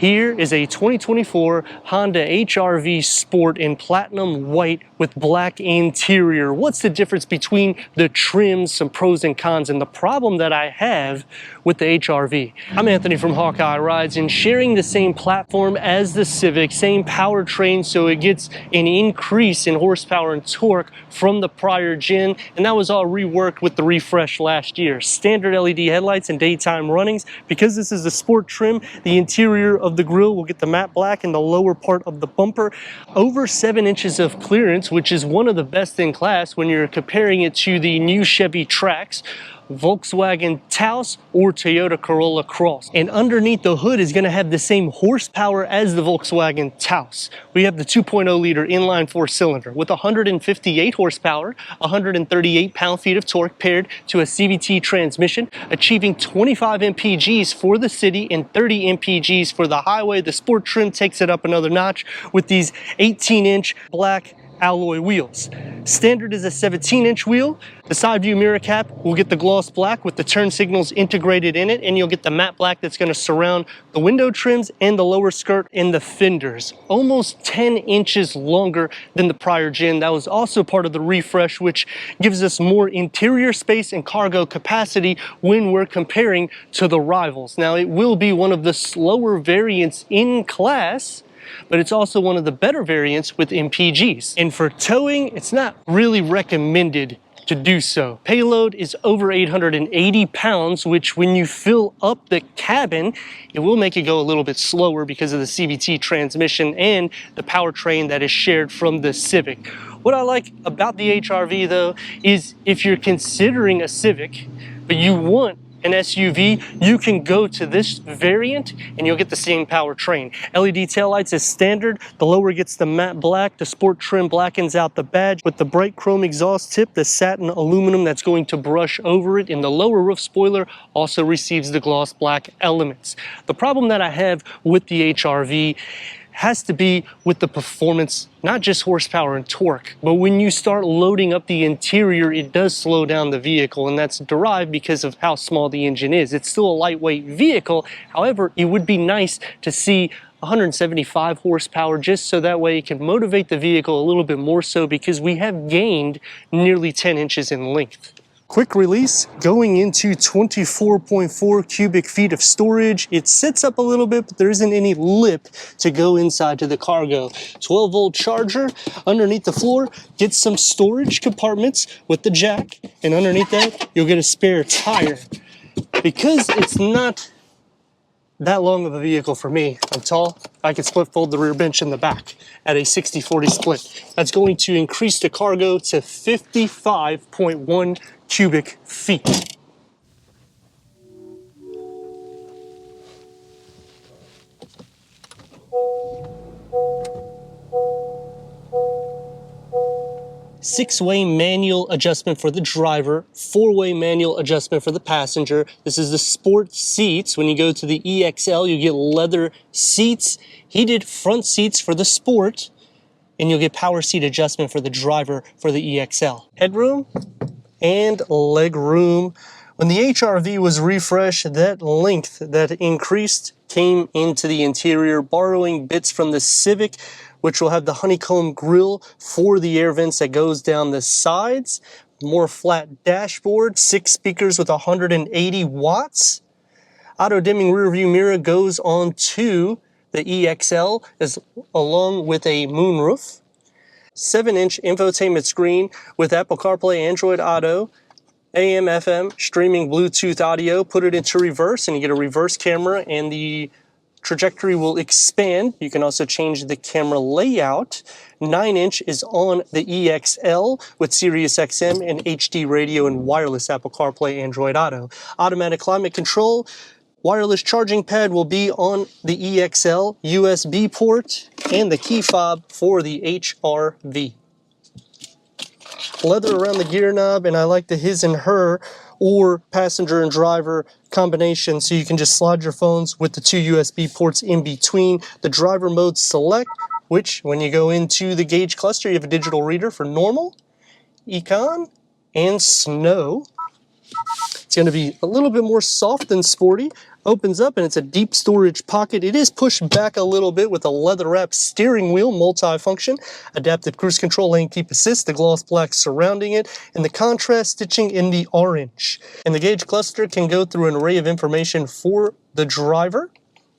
Here is a 2024 Honda HR-V Sport in platinum white with black interior. What's the difference between the trims, some pros and cons, and the problem that I have with the HR-V? I'm Anthony from Hawkeye Rides, and sharing the same platform as the Civic, same powertrain, so it gets an increase in horsepower and torque from the prior gen, and that was all reworked with the refresh last year. Standard LED headlights and daytime runnings. Because this is the Sport trim, the interior of the grille will get the matte black in the lower part of the bumper. Over 7 inches of clearance, which is one of the best in class when you're comparing it to the new Chevy Trax, Volkswagen Taos, or Toyota Corolla Cross. And underneath the hood is going to have the same horsepower as the Volkswagen Taos. We have the 2.0 liter inline 4-cylinder with 158 horsepower, 138 pound-feet of torque paired to a CVT transmission, achieving 25 mpgs for the city and 30 mpgs for the highway. The Sport trim takes it up another notch with these 18-inch black alloy wheels. Standard is a 17-inch wheel. The side view mirror cap will get the gloss black with the turn signals integrated in it, and you'll get the matte black that's going to surround the window trims and the lower skirt and the fenders. Almost 10 inches longer than the prior gen. That was also part of the refresh, which gives us more interior space and cargo capacity when we're comparing to the rivals. Now, it will be one of the slower variants in class, but it's also one of the better variants with MPGs. And for towing, it's not really recommended to do so. Payload is over 880 pounds, which when you fill up the cabin, it will make it go a little bit slower because of the CVT transmission and the powertrain that is shared from the Civic. What I like about the HR-V though, is if you're considering a Civic, but you want an SUV, you can go to this variant and you'll get the same powertrain. LED taillights is standard. The lower gets the matte black. The Sport trim blackens out the badge with the bright chrome exhaust tip, the satin aluminum that's going to brush over it, and the lower roof spoiler also receives the gloss black elements. The problem that I have with the HR-V has to be with the performance, not just horsepower and torque, but when you start loading up the interior, it does slow down the vehicle, and that's derived because of how small the engine is. It's still a lightweight vehicle. However, it would be nice to see 175 horsepower just so that way it can motivate the vehicle a little bit more so, because we have gained nearly 10 inches in length. Quick release, going into 24.4 cubic feet of storage. It sits up a little bit, but there isn't any lip to go inside to the cargo. 12-volt charger underneath the floor. Get some storage compartments with the jack, and underneath that, you'll get a spare tire. Because it's not that long of a vehicle for me, I'm tall, I can split fold the rear bench in the back at a 60-40 split. That's going to increase the cargo to 55.1 cubic feet. Six-way manual adjustment for the driver, 4-way manual adjustment for the passenger. This is the Sport seats. When you go to the EXL, you get leather seats, heated front seats for the Sport, and you'll get power seat adjustment for the driver for the EXL. Headroom and leg room. When the HR-V was refreshed, that length that increased came into the interior, borrowing bits from the Civic, which will have the honeycomb grille for the air vents that goes down the sides, more flat dashboard, 6 speakers with 180 watts. Auto dimming rear view mirror goes on to the EXL along with a moonroof. 7-inch infotainment screen with Apple CarPlay, Android Auto, AM, FM, streaming Bluetooth audio. Put it into reverse and you get a reverse camera, and the trajectory will expand. You can also change the camera layout. 9-inch is on the EXL with Sirius XM and HD radio and wireless Apple CarPlay, Android Auto. Automatic climate control. Wireless charging pad will be on the EXL, USB port, and the key fob for the HR-V. Leather around the gear knob, and I like the his and her or passenger and driver combination, so you can just slide your phones with the 2 USB ports in between. The driver mode select, which when you go into the gauge cluster, you have a digital reader for normal, econ, and snow. It's going to be a little bit more soft than sporty. Opens up and it's a deep storage pocket. It is pushed back a little bit with a leather wrapped steering wheel, multi-function, adaptive cruise control, lane keep assist, the gloss black surrounding it, and the contrast stitching in the orange. And the gauge cluster can go through an array of information for the driver.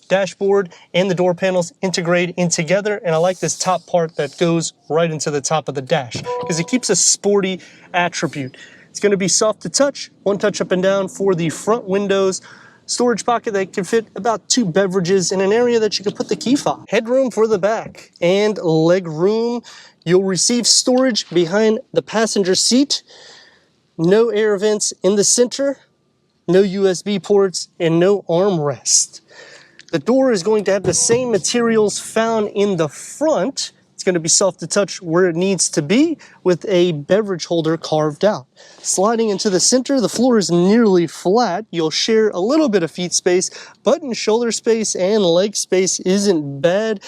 Dashboard and the door panels integrate in together, and I like this top part that goes right into the top of the dash because it keeps a sporty attribute. It's going to be soft to touch, one touch up and down for the front windows. Storage pocket that can fit about 2 beverages in an area that you can put the key fob. Headroom for the back and leg room. You'll receive storage behind the passenger seat. No air vents in the center, no USB ports, and no armrest. The door is going to have the same materials found in the front. It's going to be soft to touch where it needs to be with a beverage holder carved out. Sliding into the center, the floor is nearly flat. You'll share a little bit of feet space, button shoulder space and leg space isn't bad.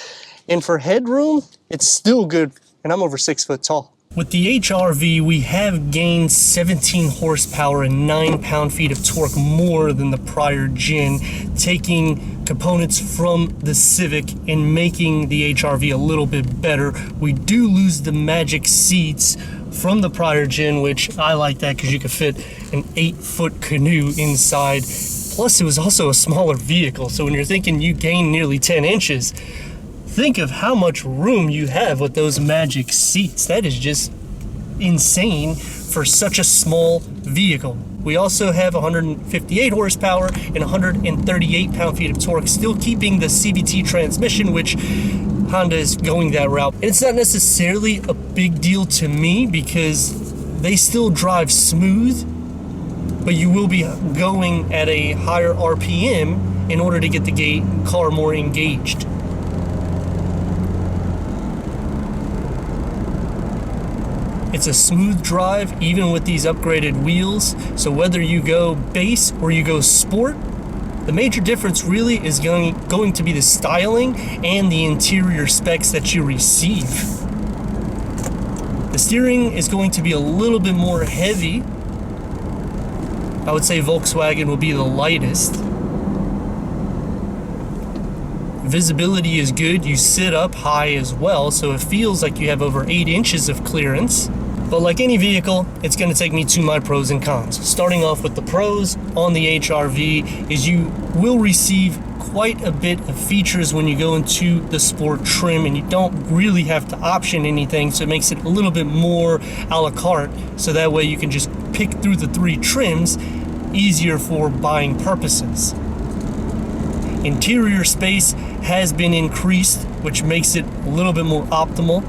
And for headroom, it's still good, and I'm over 6 foot tall. With the HR-V, we have gained 17 horsepower and 9 pound-feet of torque more than the prior gen, taking components from the Civic and making the HR-V a little bit better. We do lose the magic seats from the prior gen, which I like that because you could fit an 8-foot canoe inside. Plus, it was also a smaller vehicle, so when you're thinking you gain nearly 10 inches, think of how much room you have with those magic seats. That is just insane for such a small vehicle. We also have 158 horsepower and 138 pound-feet of torque, still keeping the CVT transmission, which Honda is going that route. And it's not necessarily a big deal to me because they still drive smooth, but you will be going at a higher RPM in order to get the car more engaged. It's a smooth drive even with these upgraded wheels, so whether you go base or you go sport, the major difference really is going to be the styling and the interior specs that you receive. The steering is going to be a little bit more heavy. I would say Volkswagen will be the lightest. Visibility is good. You sit up high as well, so it feels like you have over 8 inches of clearance. But like any vehicle, it's going to take me to my pros and cons. Starting off with the pros on the HR-V is you will receive quite a bit of features when you go into the sport trim, and you don't really have to option anything, so it makes it a little bit more a la carte, so that way you can just pick through the 3 trims, easier for buying purposes. Interior space has been increased, which makes it a little bit more optimal.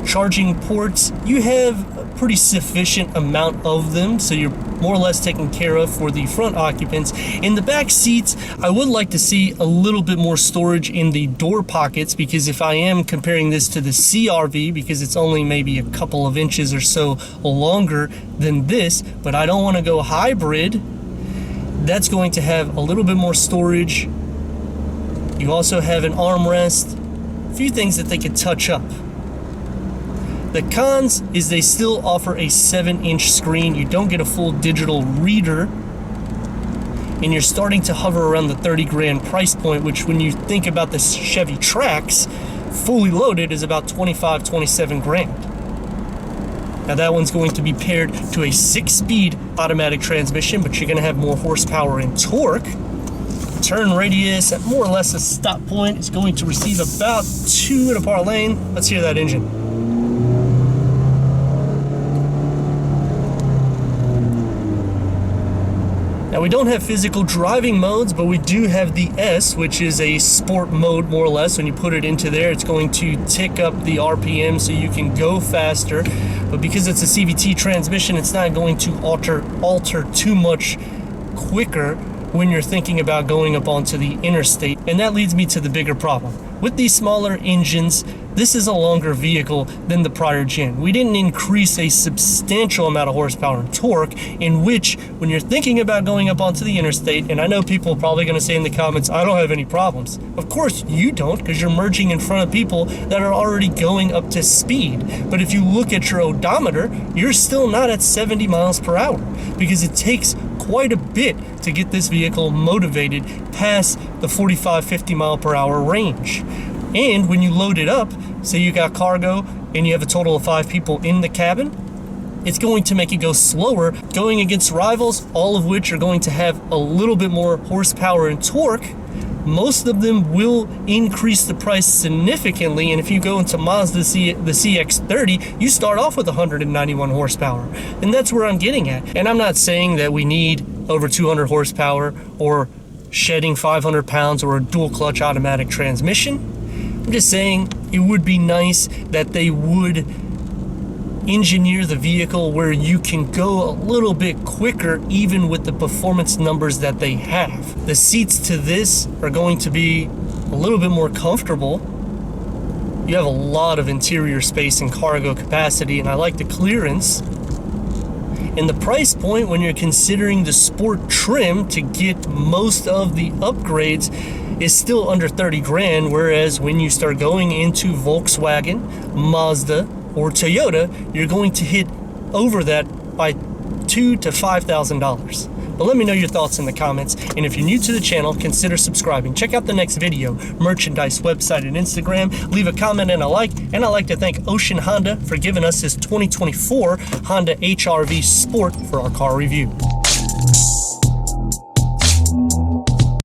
Charging ports, you have a pretty sufficient amount of them, so you're more or less taken care of for the front occupants. In the back seats, I would like to see a little bit more storage in the door pockets, because if I am comparing this to the CR-V, because it's only maybe a couple of inches or so longer than this, but I don't want to go hybrid, that's going to have a little bit more storage. You also have an armrest, a few things that they could touch up. The cons is they still offer a 7-inch screen. You don't get a full digital reader, and you're starting to hover around the 30 grand price point, which when you think about the Chevy Trax, fully loaded is about 25, 27 grand. Now that one's going to be paired to a 6-speed automatic transmission, but you're gonna have more horsepower and torque. Turn radius at more or less a stop point is going to receive about 2 in a par lane. Let's hear that engine. Now we don't have physical driving modes, but we do have the S, which is a sport mode more or less. When you put it into there, it's going to tick up the RPM so you can go faster. But because it's a CVT transmission, it's not going to alter too much quicker when you're thinking about going up onto the interstate. And that leads me to the bigger problem. With these smaller engines, this is a longer vehicle than the prior gen. We didn't increase a substantial amount of horsepower and torque, in which, when you're thinking about going up onto the interstate, and I know people are probably gonna say in the comments, I don't have any problems. Of course you don't, because you're merging in front of people that are already going up to speed. But if you look at your odometer, you're still not at 70 miles per hour, because it takes quite a bit to get this vehicle motivated past the 45-50 mile per hour range. And when you load it up, say you got cargo and you have a total of 5 people in the cabin, it's going to make it go slower, going against rivals, all of which are going to have a little bit more horsepower and torque. Most of them will increase the price significantly, and if you go into Mazda the CX-30, you start off with 191 horsepower, and that's where I'm getting at. And I'm not saying that we need over 200 horsepower or shedding 500 pounds or a dual clutch automatic transmission. I'm just saying it would be nice that they would engineer the vehicle where you can go a little bit quicker even with the performance numbers that they have. The seats to this are going to be a little bit more comfortable. You have a lot of interior space and cargo capacity, and I like the clearance. And the price point when you're considering the sport trim to get most of the upgrades is still under 30 grand, whereas when you start going into Volkswagen, Mazda, or Toyota, you're going to hit over that by $2,000 to $5,000. But let me know your thoughts in the comments, and if you're new to the channel, consider subscribing. Check out the next video, merchandise, website, and Instagram. Leave a comment and a like, and I'd like to thank Ocean Honda for giving us his 2024 Honda HR-V Sport for our car review.